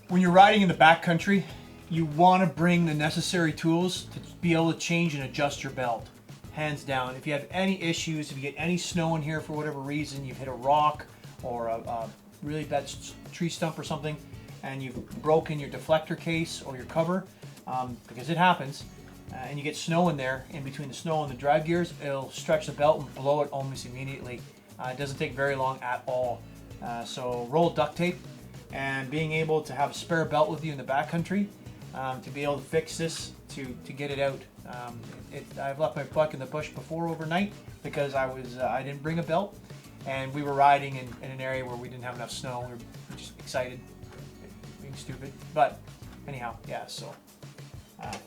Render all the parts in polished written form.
When you're riding in the backcountry, you want to bring the necessary tools to be able to change and adjust your belt. Hands down. If you have any issues, if you get any snow in here for whatever reason, you've hit a rock or a really bad tree stump or something, and you've broken your deflector case or your cover, because it happens, and you get snow in there, in between the snow and the drive gears, it'll stretch the belt and blow it almost immediately. It doesn't take very long at all. So roll duct tape, and being able to have a spare belt with you in the backcountry to be able to fix this, to get it out. I've left my buck in the bush before overnight because I didn't bring a belt, and we were riding in an area where we didn't have enough snow. We were just excited, being stupid. But anyhow, yeah, so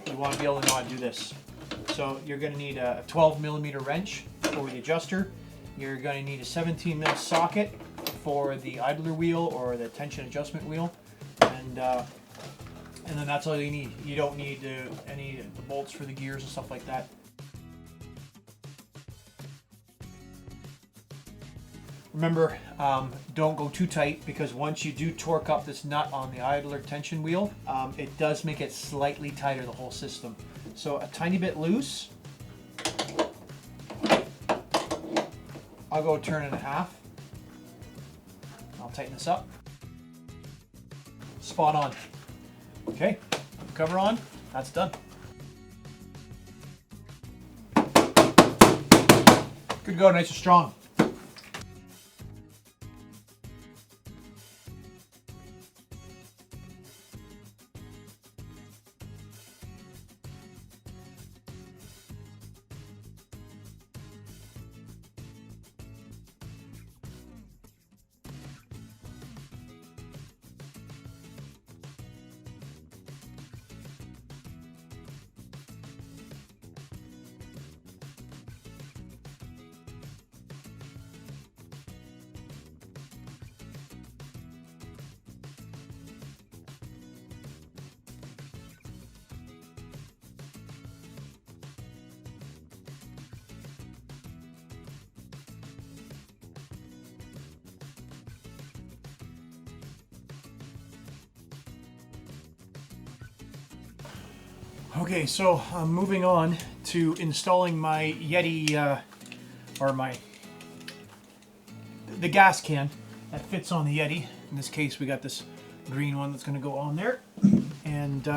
you want to be able to know how to do this. So you're going to need a 12mm wrench for the adjuster. You're going to need a 17mm socket for the idler wheel or the tension adjustment wheel, and then that's all you need. You don't need any of the bolts for the gears and stuff like that. Remember, don't go too tight, because once you do torque up this nut on the idler tension wheel, it does make it slightly tighter, the whole system. So a tiny bit loose. I'll go a turn and a half. I'll tighten this up. Spot on. Okay, cover on, that's done. Good go, nice and strong. Okay, so I'm moving on to installing my Yeti, the gas can that fits on the Yeti. In this case, we got this green one that's going to go on there. And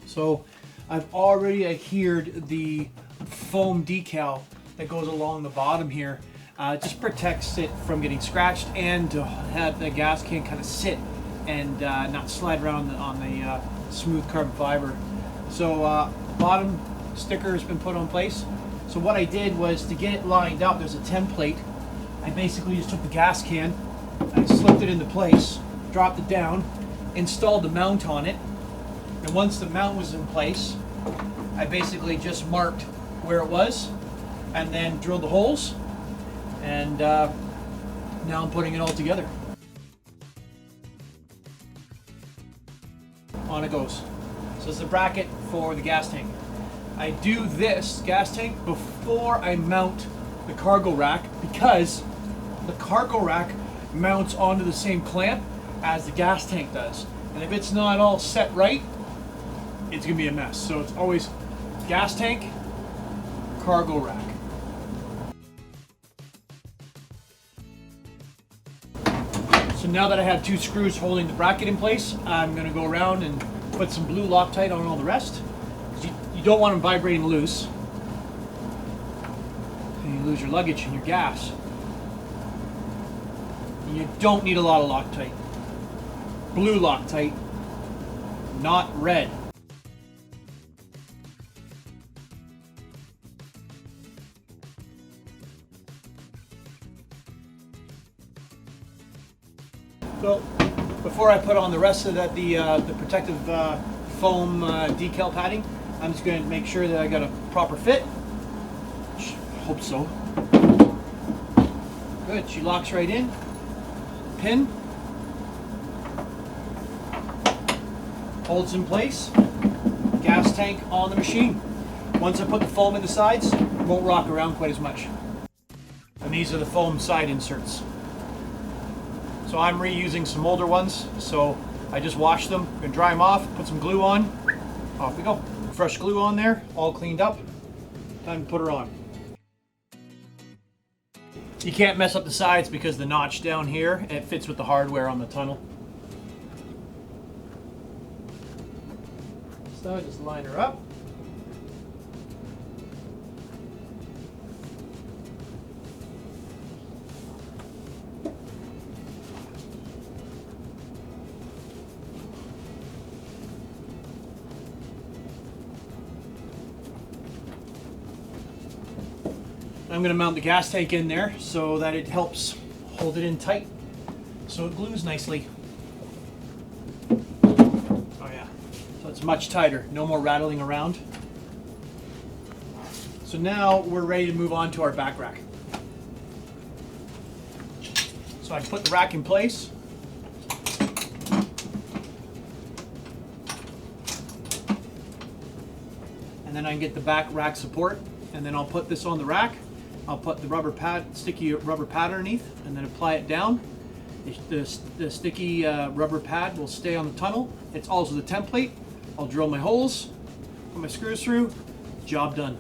so I've already adhered the foam decal that goes along the bottom here. It just protects it from getting scratched, and to have the gas can kind of sit and not slide around on the smooth carbon fiber. So bottom sticker has been put on place. So what I did was, to get it lined up, there's a template. I basically just took the gas can, I slipped it into place, dropped it down, installed the mount on it, and once the mount was in place, I basically just marked where it was and then drilled the holes, and now I'm putting it all together. On it goes. So this is the bracket for the gas tank. I do this gas tank before I mount the cargo rack, because the cargo rack mounts onto the same clamp as the gas tank does. And if it's not all set right, it's gonna be a mess. So it's always gas tank, cargo rack. So now that I have two screws holding the bracket in place, I'm gonna go around and put some blue Loctite on all the rest. You don't want them vibrating loose, and you lose your luggage and your gas. And you don't need a lot of Loctite. Blue Loctite, not red. So before I put on the rest of that, the protective foam decal padding, I'm just going to make sure that I got a proper fit. Hope so. Good, she locks right in. Pin. Holds in place. Gas tank on the machine. Once I put the foam in the sides, it won't rock around quite as much. And these are the foam side inserts. So I'm reusing some older ones, so I just washed them, gonna dry them off, put some glue on, off we go. Fresh glue on there, all cleaned up. Time to put her on. You can't mess up the sides because the notch down here, it fits with the hardware on the tunnel. So just line her up. I'm going to mount the gas tank in there so that it helps hold it in tight so it glues nicely. Oh yeah, so it's much tighter, no more rattling around. So now we're ready to move on to our back rack. So I put the rack in place. And then I can get the back rack support, and then I'll put this on the rack. I'll put the rubber pad, sticky rubber pad underneath, and then apply it down. The sticky rubber pad will stay on the tunnel. It's also the template. I'll drill my holes, put my screws through, job done.